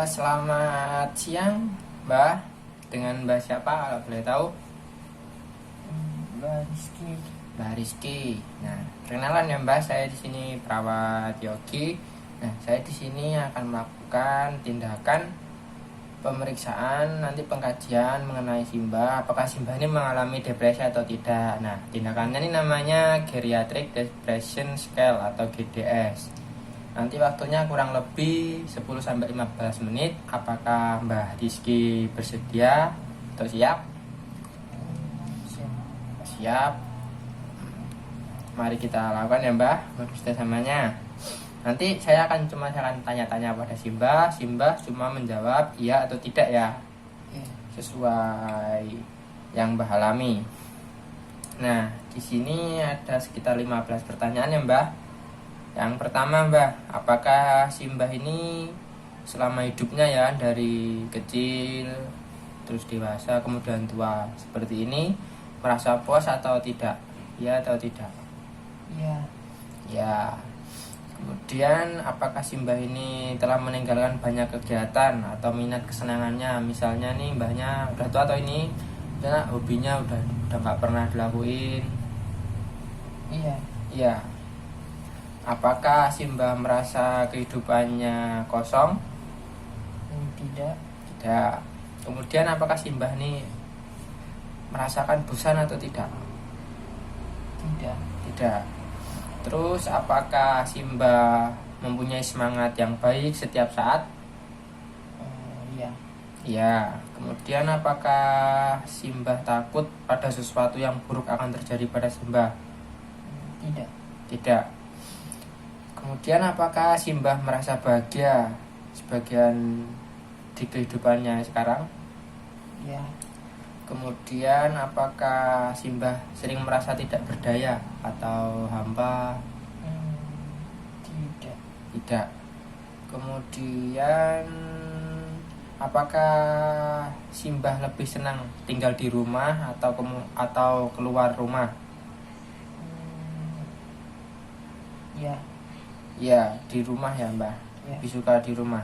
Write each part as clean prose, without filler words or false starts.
Selamat siang, Mbah. Dengan Mbah siapa kalau boleh tahu? Mbak Rizky. Mbah Rizky. Nah, perkenalan ya Mbah, saya di sini perawat Yogi. Nah, saya di sini akan melakukan tindakan pemeriksaan, nanti pengkajian mengenai Simbah, apakah Simbah ini mengalami depresi atau tidak. Nah, tindakannya ini namanya Geriatric Depression Scale atau GDS. Nanti waktunya kurang lebih 10-15 menit. Apakah Mbah Rizky bersedia atau siap? Siap. Mari kita lakukan ya Mbah, kerjasamanya. Nanti saya akan tanya-tanya pada Simbah. Simbah cuma menjawab iya atau tidak ya, sesuai yang Mbah alami. Nah, di sini ada sekitar 15 pertanyaan ya Mbah. Yang pertama Mbah, apakah Simbah ini selama hidupnya ya, dari kecil terus dewasa kemudian tua seperti ini, merasa puas atau tidak? Ya atau tidak? Iya. Ya. Kemudian apakah Simbah ini telah meninggalkan banyak kegiatan atau minat kesenangannya? Misalnya nih Mbahnya udah tua atau ini udah hobinya udah nggak pernah dilakuin? Iya. Iya. Apakah Simbah merasa kehidupannya kosong? Tidak. Tidak. Kemudian apakah Simbah ini merasakan bosan atau tidak? Tidak. Tidak. Terus apakah Simbah mempunyai semangat yang baik setiap saat? Iya. Iya. Kemudian apakah Simbah takut pada sesuatu yang buruk akan terjadi pada Simbah? Tidak. Tidak. Kemudian apakah Simbah merasa bahagia sebagian di kehidupannya sekarang? Iya. Kemudian apakah Simbah sering merasa tidak berdaya atau hampa? Tidak. Tidak. Kemudian apakah Simbah lebih senang tinggal di rumah atau keluar rumah? Iya. Ya, di rumah ya Mbah. Ya. Lebih suka di rumah.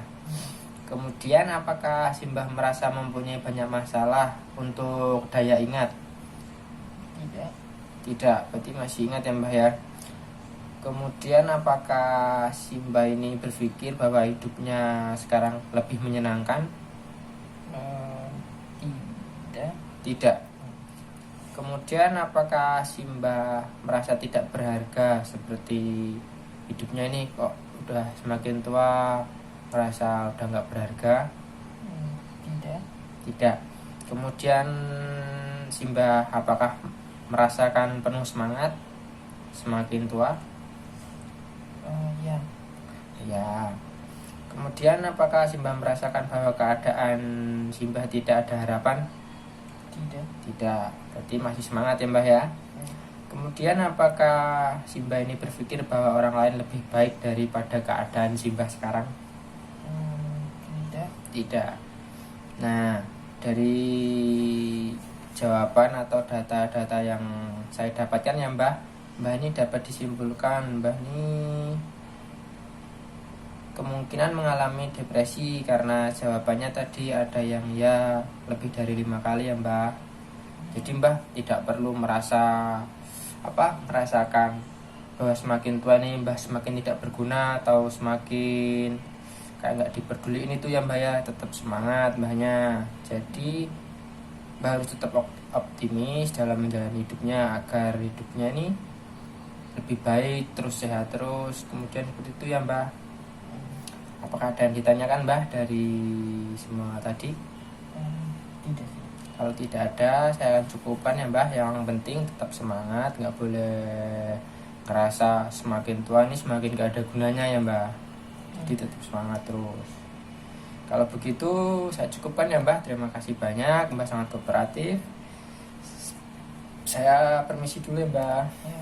Kemudian apakah Simbah merasa mempunyai banyak masalah untuk daya ingat? Tidak. Tidak, berarti masih ingat ya Mbah ya. Kemudian apakah Simbah ini berpikir bahwa hidupnya sekarang lebih menyenangkan? Tidak. Tidak. Kemudian apakah Simbah merasa tidak berharga, seperti hidupnya ini kok udah semakin tua merasa udah nggak berharga? Tidak. Tidak. Kemudian Simbah apakah merasakan penuh semangat semakin tua? Iya. Ya. Kemudian apakah Simbah merasakan bahwa keadaan Simbah tidak ada harapan? Tidak. Tidak. Berarti masih semangat ya Mbah ya. Kemudian apakah Simbah ini berpikir bahwa orang lain lebih baik daripada keadaan Simbah sekarang? Tidak. Tidak. Nah, dari jawaban atau data-data yang saya dapatkan ya Mbah ini dapat disimpulkan Mbah ini kemungkinan mengalami depresi, karena jawabannya tadi ada yang ya lebih dari 5 kali ya Mbah. Jadi Mbah tidak perlu merasakan bahwa semakin tua nih Mbah semakin tidak berguna atau semakin kayak nggak diperduliin itu ya Mbah ya. Tetap semangat Mbahnya. Jadi Mbah harus tetap optimis dalam menjalani hidupnya agar hidupnya ini lebih baik, terus sehat terus. Kemudian seperti itu ya Mbah. Apakah ada yang ditanyakan Mbah dari semua tadi? Tidak. Kalau tidak ada, saya akan cukupkan ya Mbah. Yang penting tetap semangat, nggak boleh ngerasa semakin tua ini semakin gak ada gunanya ya Mbah. Jadi tetap semangat terus. Kalau begitu saya cukupkan ya Mbah. Terima kasih banyak, Mbah sangat kooperatif. Saya permisi dulu ya Mbah. Ya.